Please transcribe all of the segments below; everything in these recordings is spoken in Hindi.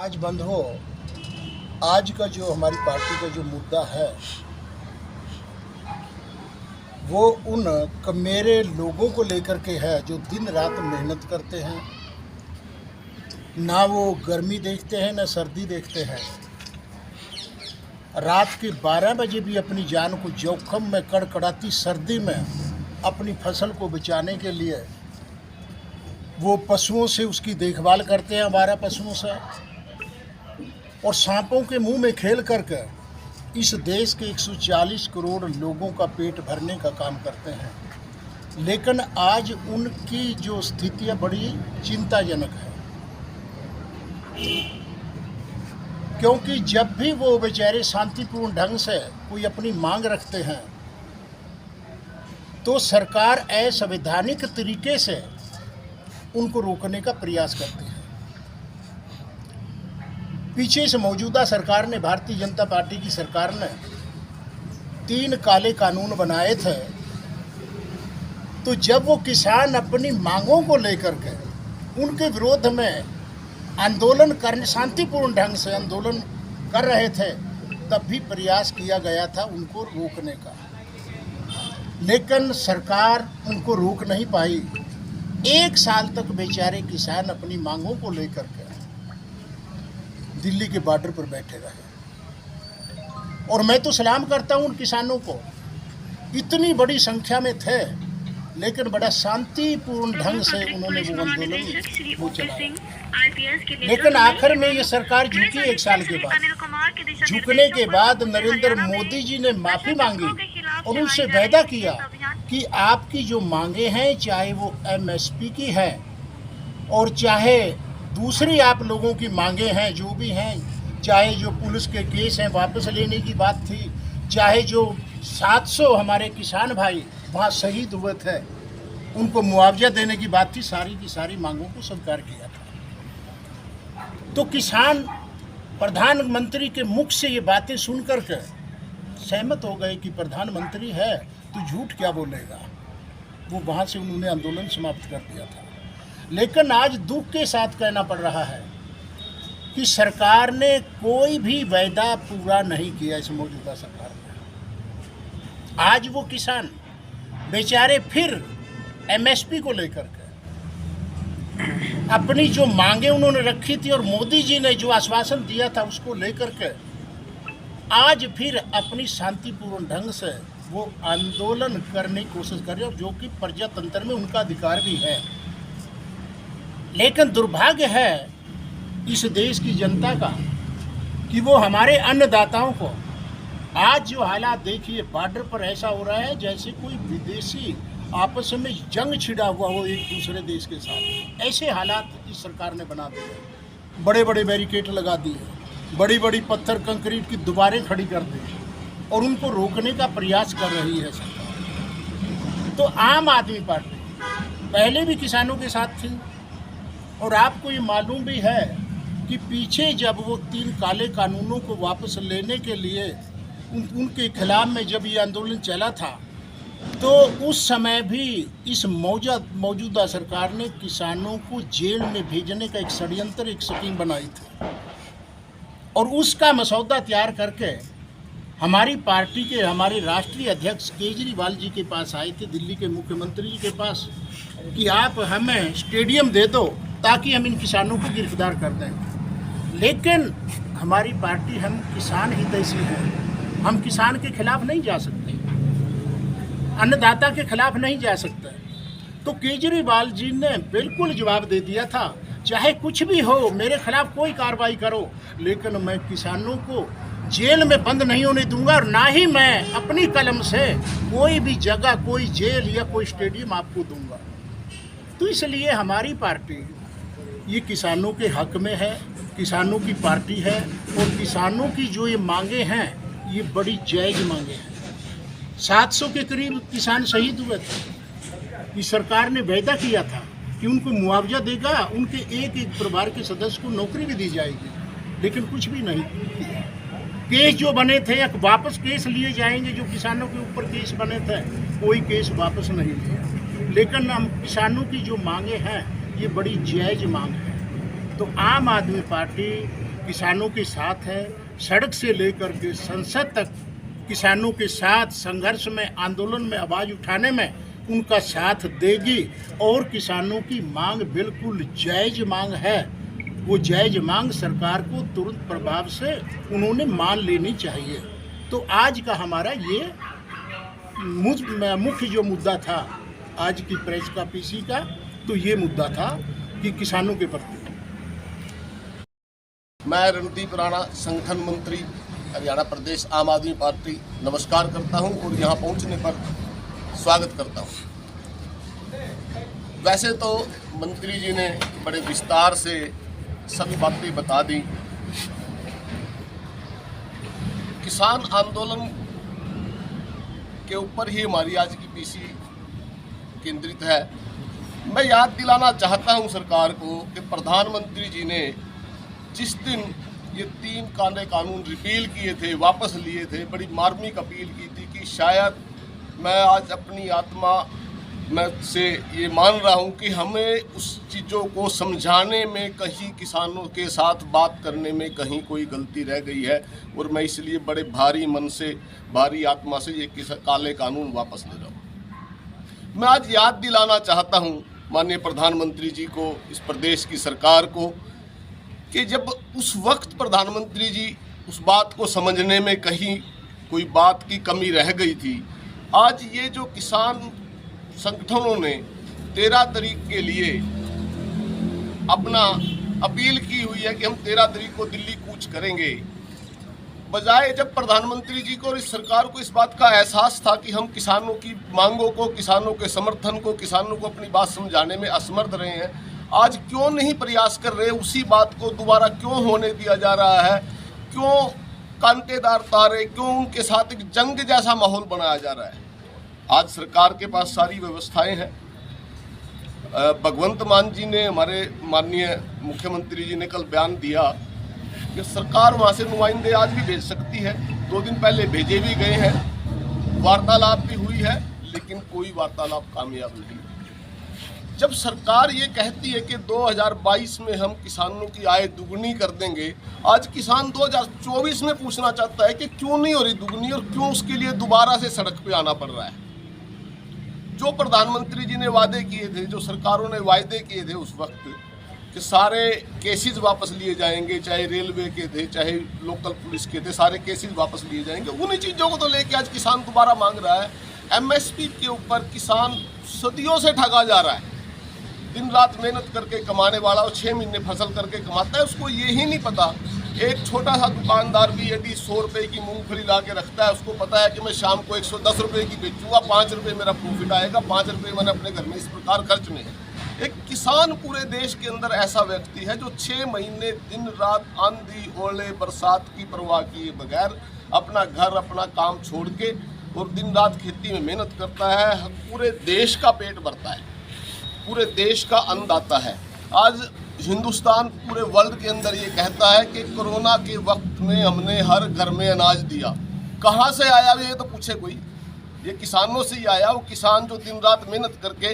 आज बंद हो। आज का जो हमारी पार्टी का जो मुद्दा है वो उन मेरे लोगों को लेकर के है जो दिन रात मेहनत करते हैं, ना वो गर्मी देखते हैं ना सर्दी देखते हैं। रात के 12 बजे भी अपनी जान को जोखिम में कड़कड़ाती सर्दी में अपनी फसल को बचाने के लिए वो पशुओं से उसकी देखभाल करते हैं, हमारा पशुओं से, और सांपों के मुंह में खेल करके इस देश के 140 करोड़ लोगों का पेट भरने का काम करते हैं। लेकिन आज उनकी जो स्थितियां बड़ी चिंताजनक है, क्योंकि जब भी वो बेचारे शांतिपूर्ण ढंग से कोई अपनी मांग रखते हैं तो सरकार असंवैधानिक तरीके से उनको रोकने का प्रयास करती है। पीछे से मौजूदा सरकार ने, भारतीय जनता पार्टी की सरकार ने 3 काले कानून बनाए थे। तो जब वो किसान अपनी मांगों को लेकर के उनके विरोध में आंदोलन करने, शांतिपूर्ण ढंग से आंदोलन कर रहे थे, तब भी प्रयास किया गया था उनको रोकने का, लेकिन सरकार उनको रोक नहीं पाई। 1 साल तक बेचारे किसान अपनी मांगों को लेकर के दिल्ली के बॉर्डर पर बैठे रहे। और मैं तो सलाम करता हूं उन किसानों को, इतनी बड़ी संख्या में थे लेकिन बड़ा शांतिपूर्ण ढंग से उन्होंने वो आंदोलन वो चलाया। लेकिन आखिर में ये सरकार झुकी 1 साल के बाद। झुकने के बाद नरेंद्र मोदी जी ने माफ़ी मांगी और उनसे वायदा किया कि आपकी जो मांगे हैं, चाहे वो MSP की है और चाहे दूसरी आप लोगों की मांगे हैं जो भी हैं, चाहे जो पुलिस के केस हैं वापस लेने की बात थी, चाहे जो 700 हमारे किसान भाई वहाँ शहीद हुए थे उनको मुआवजा देने की बात थी, सारी की सारी मांगों को स्वीकार किया था। तो किसान प्रधानमंत्री के मुख से ये बातें सुन कर के सहमत हो गए कि प्रधानमंत्री है तो झूठ क्या बोलेगा। वो वहाँ से उन्होंने आंदोलन समाप्त कर दिया था। लेकिन आज दुख के साथ कहना पड़ रहा है कि सरकार ने कोई भी वायदा पूरा नहीं किया। इस मौजूदा सरकार ने आज वो किसान बेचारे फिर MSP को लेकर के अपनी जो मांगे उन्होंने रखी थी और मोदी जी ने जो आश्वासन दिया था उसको लेकर के आज फिर अपनी शांतिपूर्ण ढंग से वो आंदोलन करने की कोशिश कर रहे हैं, जो कि प्रजातंत्र में उनका अधिकार भी है। लेकिन दुर्भाग्य है इस देश की जनता का कि वो हमारे अन्नदाताओं को, आज जो हालात देखिए, बॉर्डर पर ऐसा हो रहा है जैसे कोई विदेशी आपस में जंग छिड़ा हुआ हो एक दूसरे देश के साथ। ऐसे हालात इस सरकार ने बना दिए। बड़े बड़े बैरिकेड लगा दिए, बड़ी बड़ी पत्थर कंक्रीट की दीवारें खड़ी कर दी और उनको रोकने का प्रयास कर रही है सरकार। तो आम आदमी पार्टी पहले भी किसानों के साथ थी और आपको ये मालूम भी है कि पीछे जब वो 3 काले कानूनों को वापस लेने के लिए उनके खिलाफ में जब ये आंदोलन चला था, तो उस समय भी इस मौजूदा सरकार ने किसानों को जेल में भेजने का एक षड्यंत्र, एक स्कीम बनाई थी और उसका मसौदा तैयार करके हमारी पार्टी के, हमारे राष्ट्रीय अध्यक्ष केजरीवाल जी के पास आए थे, दिल्ली के मुख्यमंत्री जी के पास, कि आप हमें स्टेडियम दे दो ताकि हम इन किसानों को गिरफ्तार कर दें। लेकिन हमारी पार्टी, हम किसान हितैषी हैं, हम किसान के खिलाफ नहीं जा सकते, अन्नदाता के खिलाफ नहीं जा सकते। तो केजरीवाल जी ने बिल्कुल जवाब दे दिया था, चाहे कुछ भी हो, मेरे खिलाफ कोई कार्रवाई करो, लेकिन मैं किसानों को जेल में बंद नहीं होने दूंगा और ना ही मैं अपनी कलम से कोई भी जगह, कोई जेल या कोई स्टेडियम आपको दूंगा। तो इसलिए हमारी पार्टी ये किसानों के हक में है, किसानों की पार्टी है और किसानों की जो ये मांगे हैं ये बड़ी जायज़ मांगे हैं। 700 के करीब किसान शहीद हुए थे। इस सरकार ने वायदा किया था कि उनको मुआवजा देगा, उनके एक एक परिवार के सदस्य को नौकरी भी दी जाएगी, लेकिन कुछ भी नहीं किया। केस जो बने थे, वापस केस लिए जाएंगे, जो किसानों के ऊपर केस बने थे कोई केस वापस नहीं लिया। लेकिन हम किसानों की जो मांगे हैं ये बड़ी जायज़ मांग है। तो आम आदमी पार्टी किसानों के साथ है। सड़क से लेकर के संसद तक किसानों के साथ संघर्ष में, आंदोलन में आवाज़ उठाने में उनका साथ देगी। और किसानों की मांग बिल्कुल जायज़ मांग है। वो जायज़ मांग सरकार को तुरंत प्रभाव से उन्होंने मान लेनी चाहिए। तो आज का हमारा ये मुख्य जो मुद्दा था आज की प्रेस का पीसी का, तो ये मुद्दा था कि किसानों के प्रति। मैं रणदीप राणा, संगठन मंत्री, हरियाणा प्रदेश आम आदमी पार्टी, नमस्कार करता हूं और यहां पहुंचने पर स्वागत करता हूं। वैसे तो मंत्री जी ने बड़े विस्तार से सभी बातें बता दी। किसान आंदोलन के ऊपर ही हमारी आज की पीसी केंद्रित है। मैं याद दिलाना चाहता हूं सरकार को कि प्रधानमंत्री जी ने जिस दिन ये 3 काले कानून रिपील किए थे, वापस लिए थे, बड़ी मार्मिक अपील की थी कि शायद मैं आज अपनी आत्मा में से ये मान रहा हूँ कि हमें उस चीज़ों को समझाने में कहीं किसानों के साथ बात करने में कहीं कोई गलती रह गई है, और मैं इसलिए बड़े भारी मन से, भारी आत्मा से ये काले कानून वापस ले रहा हूँ। मैं आज याद दिलाना चाहता हूँ माननीय प्रधानमंत्री जी को, इस प्रदेश की सरकार को, कि जब उस वक्त प्रधानमंत्री जी उस बात को समझने में कहीं कोई बात की कमी रह गई थी, आज ये जो किसान संगठनों ने 13 तारीख के लिए अपना अपील की हुई है कि हम 13 तारीख को दिल्ली कूच करेंगे, बजाय जब प्रधानमंत्री जी को और इस सरकार को इस बात का एहसास था कि हम किसानों की मांगों को, किसानों के समर्थन को, किसानों को अपनी बात समझाने में असमर्थ रहे हैं, आज क्यों नहीं प्रयास कर रहे? उसी बात को दोबारा क्यों होने दिया जा रहा है? क्यों कांटेदार तारे, क्यों उनके साथ एक जंग जैसा माहौल बनाया जा रहा है? आज सरकार के पास सारी व्यवस्थाएं हैं। भगवंत मान जी ने, हमारे माननीय मुख्यमंत्री जी ने कल बयान दिया कि सरकार वहाँ से नुमाइंदे आज भी भेज सकती है। 2 दिन पहले भेजे भी गए हैं, वार्तालाप भी हुई है, लेकिन कोई वार्तालाप कामयाब नहीं। जब सरकार ये कहती है कि 2022 में हम किसानों की आय दुगनी कर देंगे, आज किसान 2024 में पूछना चाहता है कि क्यों नहीं हो रही दुगनी और क्यों उसके लिए दोबारा से सड़क पे आना पड़ रहा है। जो प्रधानमंत्री जी ने वादे किए थे, जो सरकारों ने वायदे किए थे उस वक्त कि सारे केसेस वापस लिए जाएंगे, चाहे रेलवे के थे, चाहे लोकल पुलिस के थे, सारे केसेस वापस लिए जाएंगे, उन्हीं चीज़ों को तो लेके आज किसान दोबारा मांग रहा है। MSP के ऊपर किसान सदियों से ठगा जा रहा है। दिन रात मेहनत करके कमाने वाला, और 6 महीने फसल करके कमाता है, उसको ये ही नहीं पता। एक छोटा सा दुकानदार भी यदि 100 रुपये की मूंगफली ला के रखता है, उसको पता है कि मैं शाम को 110 रुपये की बेचूंगा, 5 रुपये मेरा प्रॉफिट आएगा, 5 रुपये मैंने अपने घर में इस प्रकार खर्चने हैं। एक किसान पूरे देश के अंदर ऐसा व्यक्ति है जो 6 महीने दिन रात आंधी ओले बरसात की परवाह किए बगैर अपना घर, अपना काम छोड़ के और दिन रात खेती में मेहनत करता है, पूरे देश का पेट भरता है, पूरे देश का अन्नदाता है। आज हिंदुस्तान पूरे वर्ल्ड के अंदर ये कहता है कि कोरोना के वक्त में हमने हर घर में अनाज दिया। कहाँ से आया ये तो पूछे कोई? ये किसानों से ही आया। वो किसान जो दिन रात मेहनत करके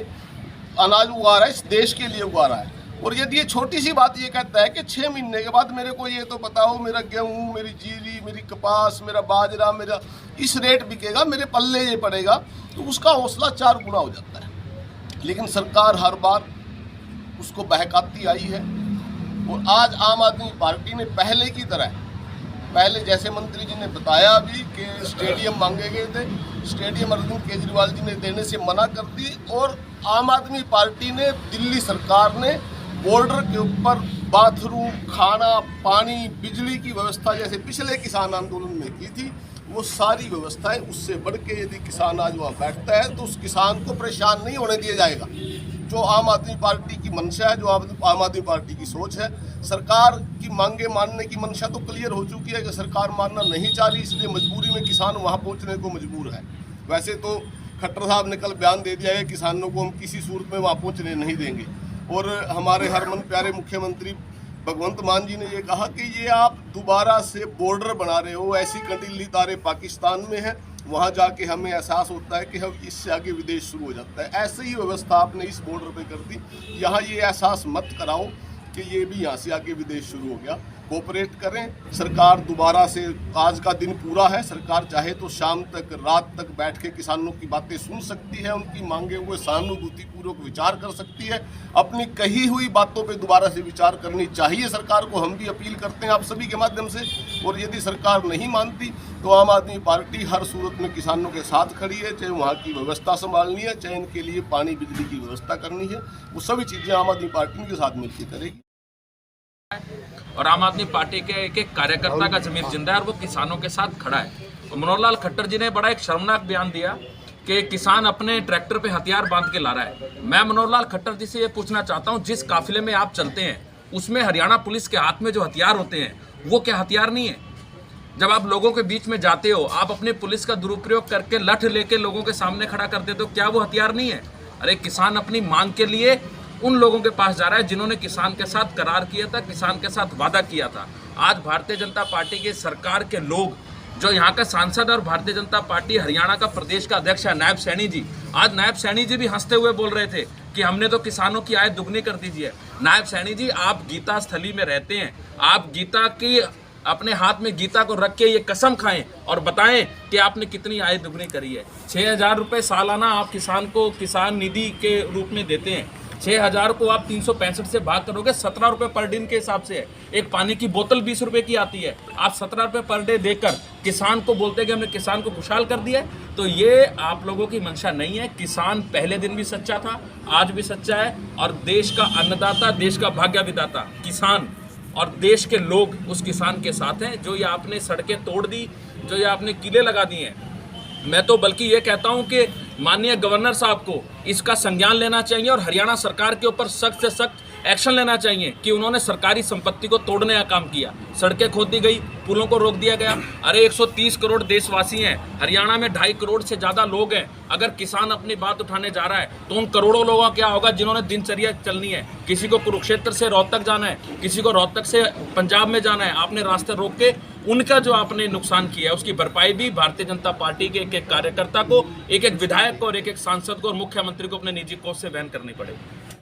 अनाज उगा रहा है, इस देश के लिए उगा रहा है। और यदि ये छोटी सी बात ये कहता है कि 6 महीने के बाद मेरे को ये तो बताओ मेरा गेहूँ, मेरी जीरी, मेरी कपास, मेरा बाजरा, मेरा इस रेट बिकेगा, मेरे पल्ले ये पड़ेगा, तो उसका हौसला 4 गुना हो जाता है। लेकिन सरकार हर बार उसको बहकाती आई है। और आज आम आदमी पार्टी ने पहले की तरह, पहले जैसे मंत्री जी ने बताया अभी कि स्टेडियम मांगे गए थे, स्टेडियम अरविंद केजरीवाल जी ने देने से मना कर दी, और आम आदमी पार्टी ने, दिल्ली सरकार ने बॉर्डर के ऊपर बाथरूम, खाना, पानी, बिजली की व्यवस्था जैसे पिछले किसान आंदोलन में की थी, वो सारी व्यवस्थाएं उससे बढ़ के यदि किसान आज वहाँ बैठता है तो उस किसान को परेशान नहीं होने दिया जाएगा। जो आम आदमी पार्टी की मंशा है, जो आम आदमी पार्टी की सोच है, सरकार की मांगे मानने की मंशा तो क्लियर हो चुकी है कि सरकार मानना नहीं चाह रही, इसलिए मजबूरी में किसान वहाँ पहुँचने को मजबूर है। वैसे तो खट्टर साहब ने कल बयान दे दिया है कि किसानों को हम किसी सूरत में वहाँ पहुँचने नहीं देंगे। और हमारे हरमन प्यारे मुख्यमंत्री भगवंत मान जी ने ये कहा कि ये आप दोबारा से बॉर्डर बना रहे हो, ऐसी कंटीली तारे पाकिस्तान में है, वहाँ जाके हमें एहसास होता है कि हम इससे आगे विदेश शुरू हो जाता है। ऐसे ही व्यवस्था आपने इस बॉर्डर पे कर दी। यहाँ ये एहसास मत कराओ कि ये भी यहाँ से आगे विदेश शुरू हो गया। कोऑपरेट करें। सरकार दोबारा से, आज का दिन पूरा है, सरकार चाहे तो शाम तक, रात तक बैठ के किसानों की बातें सुन सकती है, उनकी मांगे हुए सहानुभूतिपूर्वक विचार कर सकती है। अपनी कही हुई बातों पे दोबारा से विचार करनी चाहिए सरकार को, हम भी अपील करते हैं आप सभी के माध्यम से। और यदि सरकार नहीं मानती तो आम आदमी पार्टी हर सूरत में किसानों के साथ खड़ी है, चाहे वहाँ की व्यवस्था संभालनी है, चाहे इनके लिए पानी बिजली की व्यवस्था करनी है, वो सभी चीज़ें आम आदमी पार्टी के साथ मिलकर करेगी। और आम आदमी पार्टी के एक एक कार्यकर्ता का जमीर जिंदा है और वो किसानों के साथ खड़ा है। तो मनोहर लाल खट्टर जी ने बड़ा एक शर्मनाक बयान दिया कि किसान अपने ट्रैक्टर पे हथियार बांध के ला रहा है। मैं मनोहर लाल खट्टर जी से ये पूछना चाहता हूँ, जिस काफिले में आप चलते हैं उसमें हरियाणा पुलिस के हाथ में जो हथियार होते हैं वो क्या हथियार नहीं है? जब आप लोगों के बीच में जाते हो, आप अपने पुलिस का दुरुपयोग करके लठ लेके लोगों के सामने खड़ा कर देते हो, क्या वो हथियार नहीं है? अरे किसान अपनी मांग के लिए उन लोगों के पास जा रहा है जिन्होंने किसान के साथ करार किया था, किसान के साथ वादा किया था। आज भारतीय जनता पार्टी की सरकार के लोग, जो यहाँ का सांसद और भारतीय जनता पार्टी हरियाणा का प्रदेश का अध्यक्ष है नायब सैनी जी, आज नायब सैनी जी भी हंसते हुए बोल रहे थे कि हमने तो किसानों की आय दुगनी कर दीजिए। नायब सैनी जी, आप गीता स्थली में रहते हैं, आप गीता की अपने हाथ में गीता को रख के ये कसम खाएं और बताएं कि आपने कितनी आय दुगनी करी है। 6,000 रुपये सालाना आप किसान को किसान निधि के रूप में देते हैं। 6,000 को आप 365 से भाग करोगे, 17 रुपये पर दिन के हिसाब से है। एक पानी की बोतल 20 रुपये की आती है, आप 17 रुपये पर डे देकर किसान को बोलते हैं कि हमने किसान को खुशहाल कर दिया है। तो ये आप लोगों की मंशा नहीं है। किसान पहले दिन भी सच्चा था, आज भी सच्चा है, और देश का अन्नदाता, देश का भाग्य विधाता किसान और देश के लोग उस किसान के साथ हैं। जो ये आपने सड़कें तोड़ दी, जो ये आपने किले लगा दिए हैं, मैं तो बल्कि ये कहता हूं कि माननीय गवर्नर साहब को इसका संज्ञान लेना चाहिए और हरियाणा सरकार के ऊपर सख्त से सख्त एक्शन लेना चाहिए कि उन्होंने सरकारी संपत्ति को तोड़ने का काम किया। सड़कें खोद दी गई, पुलों को रोक दिया गया। अरे 130 करोड़ देशवासी हैं, हरियाणा में 2.5 करोड़ से ज़्यादा लोग हैं। अगर किसान अपनी बात उठाने जा रहा है तो उन करोड़ों लोगों का क्या होगा जिन्होंने दिनचर्या चलनी है? किसी को कुरुक्षेत्र से रोहतक जाना है, किसी को रोहतक से पंजाब में जाना है। आपने रास्ते रोक के उनका जो आपने नुकसान किया है उसकी भरपाई भी भारतीय जनता पार्टी के एक एक कार्यकर्ता को, एक एक विधायक को और एक एक सांसद को और मुख्यमंत्री को अपने निजी कोष से वहन करनी पड़ेगी।